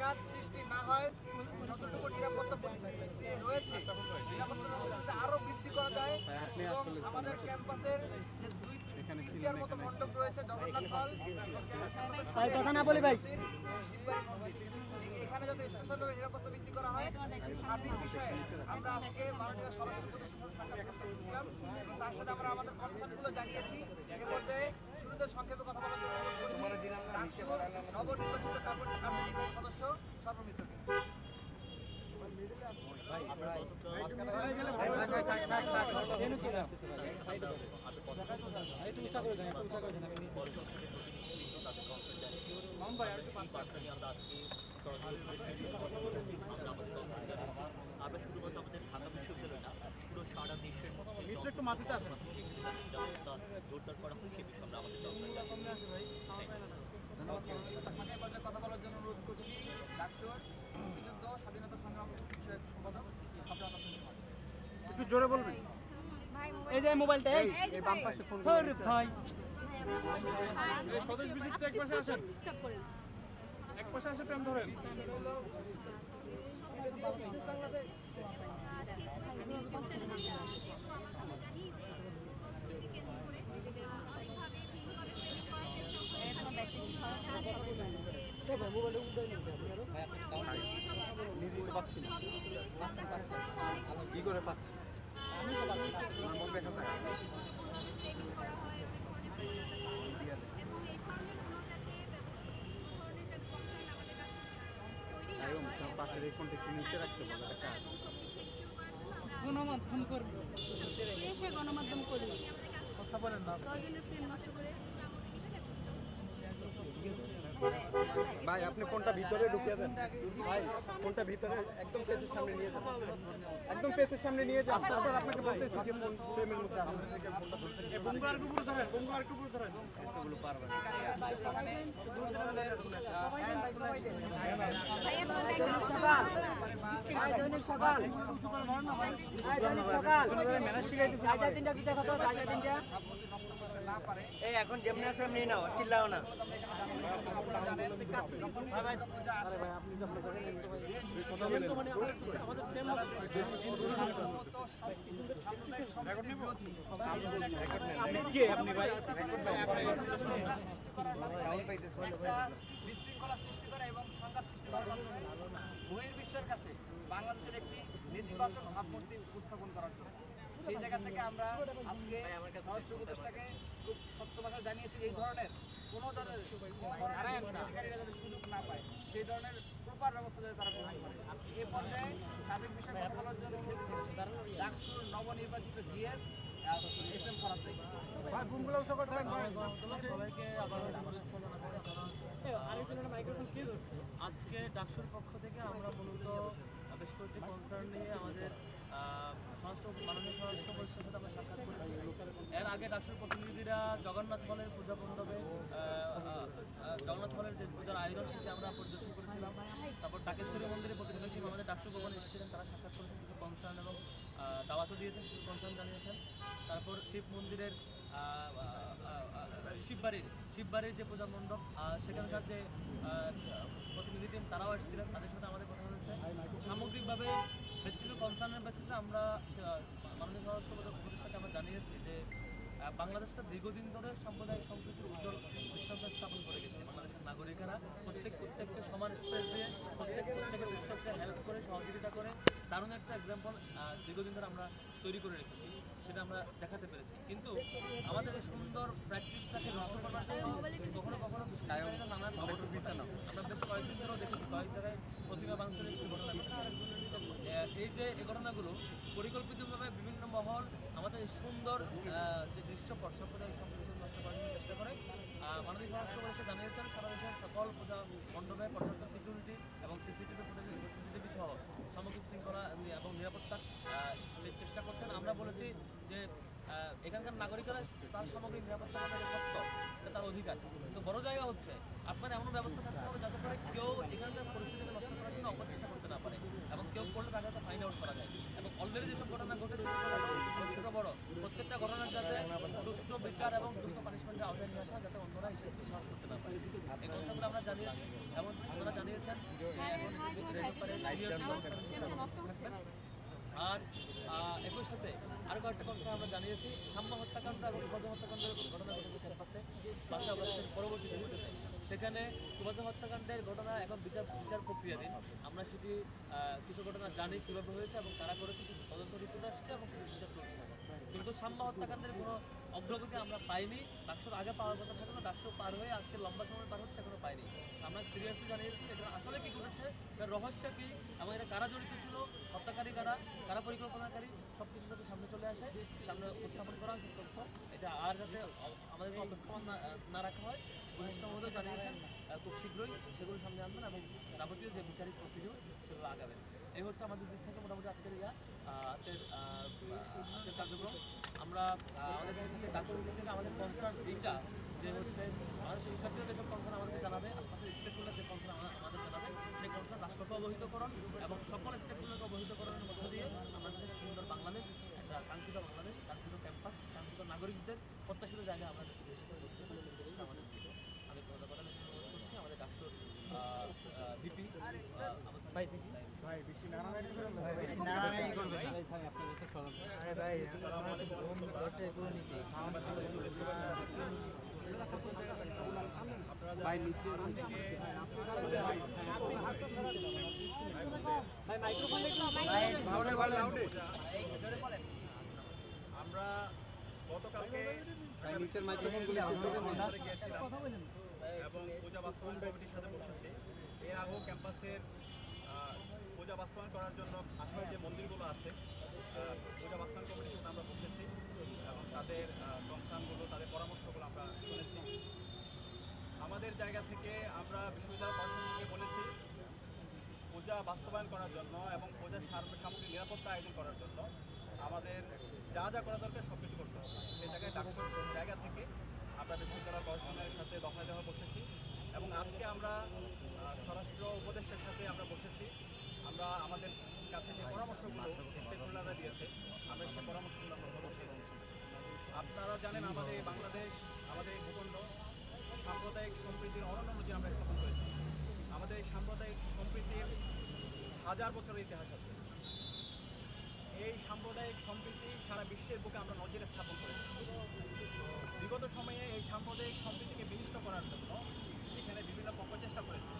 আঘাত সৃষ্টি না হয়, যতটুকু নিরাপত্তা পরিস্থিতি রয়েছে নিরাপত্তা ব্যবস্থা যাতে আরো বৃদ্ধি করা যায় এবং আমাদের ক্যাম্পাসের যে তিনটার মতো মণ্ডপ রয়েছে, জগন্নাথ হল, শিববাড়ি মন্দির, এখানে যাতে স্পেশালভাবে নিরাপত্তা বৃদ্ধি করা হয় সার্বিক বিষয়ে আমরা আজকে মাননীয় সরকারি উপদেষ্টার সাথে সাক্ষাৎ করতে এসেছিলাম এবং তার সাথে আমরা আমাদের কনসার্নগুলো জানিয়েছি। এ পর্যায়ে শুরুতে সংক্ষেপে কথা বলার জন্য অনুরোধ করছি ডাকসুর নবনির্বাচিত কার্যনির্বাহী সদস্য সর্বমিত্রকে। আমরা শুধুমাত্র আমাদের ঢাকা বিশ্ববিদ্যালয় না, পুরো সারা দেশের মধ্যে নিরাপত্তা জোরদার করা হয় সে বিষয়ে আমরা আমাদের ধন্যবাদ। কথা বলার জন্য অনুরোধ করছি ডাকসুর মুক্তিযুদ্ধ স্বাধীনতা সংগ্রাম বিষয়ক সম্পাদক একটু জোরে বলবেন। এই যে মোবাইলটা এই বাম পাশে ফোন করে ভাই এই সদস্য ভিজিট এক পাশে আসেন, এক পাশে আসে প্রেম ধরেন। কি করে পাচ্ছি পাশের এই ফোনটা একটু নিচে রাখতে বলে গণমাধ্যম করবে, এসে গণমাধ্যম করবে কথা বলেন না ভাই। আপনি ফোনটা ভিতরে ঢুকিয়ে দেন ভাই, ফোনটা ভিতরে একদম পেজের সামনে নিয়ে যান, একদম পেজের সামনে নিয়ে যান। তারপর আপনাকে বলতেছি যে ফোন ফ্রেমের মধ্যে আসুন। বঙ্গার কুকুর ধরেন, বঙ্গার কুকুর ধরেন, এগুলো পারবেন। এই এখন যেমনি আছে এমনি নাও, চিল্লাও না। বিশৃঙ্খলা সৃষ্টি করা এবং সংঘাত সৃষ্টি করার মাধ্যমে বহির্বিশ্বের কাছে বাংলাদেশের একটি নেতিবাচক ভাবমূর্তি উপস্থাপন করার জন্য সেই জায়গা থেকে আমরা আজকে স্বরাষ্ট্র উপদেষ্টাকে খুব সত্য ভাষায় জানিয়েছি এই ধরনের কোনো ধরনের দুষ্কৃতিকারীরা যাতে সুযোগ না পায় সেই ধরনের প্রপার ব্যবস্থা যাতে তারা গ্রহণ করে। এ পর্যায়ে সার্বিক বিষয়ে কথা বলার জন্য অনুরোধ করছি ডাকসুর নবনির্বাচিত জিএস এস এম ফরাদ ভাই। সবাইকে আবার শুভেচ্ছা জানাচ্ছি। আজকে ডাকসুর পক্ষ থেকে আমরা মূলত বেশ কয়েকটি কনসার্ন নিয়ে আমাদের মাননীয় স্বরাষ্ট্র উপদেষ্টার সাথে আমরা সাক্ষাৎ করেছি। এর আগে ডাকসুর প্রতিনিধিরা জগন্নাথ হলের পূজা মণ্ডপে জগন্নাথ হলের যে পূজার আয়োজন সেটি আমরা পরিদর্শন করেছিলাম। তারপর ডাকেশ্বরী মন্দিরের প্রতিনিধি টিম আমাদের ডাকসু ভবনে এসেছিলেন, তারা সাক্ষাৎ করেছেন, কিছু কনসার্ন এবং দাওয়াতও দিয়েছেন, কিছু কনসার্ন জানিয়েছেন। তারপর শিব মন্দিরের শিববাড়ির যে পূজা মণ্ডপ সেখানকার যে প্রতিনিধি টিম তারাও এসেছিলেন, তাদের সাথে আমাদের কথা হয়েছে। সামগ্রিকভাবে বেশ কিছু কনসার্নের বেসিসে আমরা মাননীয় স্বরাষ্ট্র উপদেষ্টাকে আমরা জানিয়েছি যে বাংলাদেশটা দীর্ঘদিন ধরে সাম্প্রদায়িক সম্প্রীতির উজ্জ্বল দৃষ্টান্ত স্থাপন করে গেছে। বাংলাদেশের নাগরিকেরা প্রত্যেককে সমান স্পেস দিয়ে প্রত্যেকের উৎসবকে হেল্প করে সহযোগিতা করে দারুণ একটা এক্সাম্পল দীর্ঘদিন ধরে আমরা তৈরি করে রেখেছি, সেটা আমরা দেখাতে পেরেছি। কিন্তু আমাদের এই সুন্দর প্র্যাকটিসটাকে নষ্ট করবার জন্য কখনো কখনো নানান আমরা বেশ কয়েকদিন ধরেও দেখেছি কয়েক জায়গায় প্রতিমা ভাঙচুরের কিছু ঘটনা ঘটেছে। এই যে এই ঘটনাগুলো পরিকল্পিতভাবে বিভিন্ন মহল আমাদের এই সুন্দর যে দৃশ্যপট সাম্প্রদায়িক সম্প্রীতি নষ্ট করার জন্য চেষ্টা করে। মাননীয় স্বরাষ্ট্র উপদেষ্টা জানিয়েছেন সারা দেশের সকল পূজা মণ্ডপে পর্যাপ্ত সিকিউরিটি এবং সিসিটিভি সহ সামগ্রিক শৃঙ্খলা এবং নিরাপত্তার চেষ্টা করছেন। আমরা বলেছি যে এখানকার নাগরিকরা তার সামগ্রিক নিরাপত্তা সত্য, এটা তার অধিকার। কিন্তু বড় জায়গা হচ্ছে আপনার এমন ব্যবস্থা থাকতে হবে যাতে করে কেউ এখানকার পরিস্থিতিকে নষ্ট করার জন্য অপচেষ্টা করতে না পারে এবং কেউ করলে তাকে ফাইন্ড আউট করা যায়। এবং অলরেডি যেসব ঘটনা ঘটেছে ছোট বড় প্রত্যেকটা ঘটনার যাতে সুষ্ঠু বিচার এবং দ্রুত পানিশমেন্টের আওতায় নিয়ে আসা যাতে অন্যরা হিসেবে বিশ্বাস করতে না পারে এই কথাগুলো আমরা জানিয়েছি এবং ওনারা জানিয়েছেন যে এখন আর একই সাথে আরও কয়েকটা কথা আমরা জানিয়েছি সাম্য হত্যাকাণ্ড এবং তুবাজা হত্যাকাণ্ডের ঘটনা ঘটেছে ক্যাম্পাসে পাশাপাশি পরবর্তী সময়তে সেখানে তুবাজা হত্যাকাণ্ডের ঘটনা এখন বিচার প্রক্রিয়াধীন আমরা সেটি কিছু ঘটনা জানি কীভাবে হয়েছে এবং কারা করেছে সেটি তদন্ত রিপোর্ট আসছে এবং সেটি বিচার চলছে কিন্তু সাম্য হত্যাকাণ্ডের কোনো অগ্রগতি আমরা পাইনি ডাকসুর আগে পাওয়ার কথা থাকলেও ডাকসু পার হয়ে আজকে লম্বা সময় পার হচ্ছে এখনো পাইনি আমরা সিরিয়াসলি জানিয়েছি এটা আসলে কী ঘটেছে এটার রহস্য কী এবং এটা কারা জড়িত ছিল হত্যাকারী কারা পরিকল্পনাকারী সব কিছু যাতে সামনে চলে আসে সামনে উপস্থাপন করা হয় তথ্য এটা আর যাতে আমাদের অপেক্ষমান না রাখা হয় উপদেষ্টা মহোদয় জানিয়েছেন খুব শীঘ্রই সেগুলো সামনে আনবেন এবং যাবতীয় যে বিচারিক প্রসিডিউর সেগুলো আগাবেন এই হচ্ছে আমাদের দিক থেকে মোটামুটি আজকের আজকের কার্যক্রম আমরা আমাদের দিক থেকে ডাকসুর দিক থেকে আমাদের কনসার্ন এইটা যে হচ্ছে আমাদের শিক্ষার্থীরা যেসব কনসার্ন আমাদেরকে জানাবে আশপাশের স্টেকগুলোর যে কনসার্ন আমাদের জানাবে সেই কনসার্ন রাষ্ট্রকে অবহিতকরণ এবং সকল স্টেকগুলোকে অবহিতকরণের মধ্য দিয়ে আমরা যাতে সুন্দর বাংলাদেশ কাঙ্ক্ষিত বাংলাদেশ কাঙ্ক্ষিত ক্যাম্পাস কাঙ্ক্ষিত নাগরিকদের প্রত্যাশিত জায়গায় আমরা চেষ্টা আমাদের দিকে আমি কথা অনুরোধ করছি আমাদের ডাকসুর ভিপি ভাই বেশি নাড়ানাড়ি করেন না ভাই নিচে আমরা গতকালকে নিচের মাইক্রোফোনগুলো গিয়েছিলাম এবং পূজা বাস্তবায়ন কমিটির সাথে বসেছি এর আগেও ক্যাম্পাসের পূজা বাস্তবায়ন করার জন্য আশেপাশে যে মন্দিরগুলো আছে পূজা বাস্তবায়ন কমিটির সাথে আমরা বসেছি এবং তাদের কনসার্নগুলো তাদের পরামর্শগুলো আমরা শুনেছি আমাদের জায়গা থেকে আমরা বিশ্ববিদ্যালয় প্রশাসনকে বলেছি পূজা বাস্তবায়ন করার জন্য এবং পূজার সামগ্রিক নিরাপত্তা আয়োজন করার জন্য আমাদের যা যা করা দরকার সব কিছু করতে হবে সেই জায়গায় ডাকসুর জায়গা থেকে আমরা বিশ্ববিদ্যালয় প্রশাসনের সাথে দফায় দফা বসেছি এবং আজকে আমরা স্বরাষ্ট্র উপদেষ্টার সাথে আমরা বসেছি আমরা আমাদের কাছে যে পরামর্শগুলো স্টেক হোল্ডাররা দিয়েছে আমরা সেই পরামর্শগুলো আমরা গ্রহণ করেছি আপনারা জানেন আমাদের বাংলাদেশ আমাদের এই ভূখণ্ড সাম্প্রদায়িক সম্প্রীতির অনন্য নজির আমরা স্থাপন করেছি আমাদের এই সাম্প্রদায়িক সম্প্রীতির 1000 বছরের ইতিহাস আছে এই সাম্প্রদায়িক সম্প্রীতি সারা বিশ্বের বুকে আমরা নজির স্থাপন করেছি বিগত সময়ে এই সাম্প্রদায়িক সম্প্রীতিকে বিনষ্ট করার জন্য এখানে বিভিন্ন পক্ষ চেষ্টা করেছে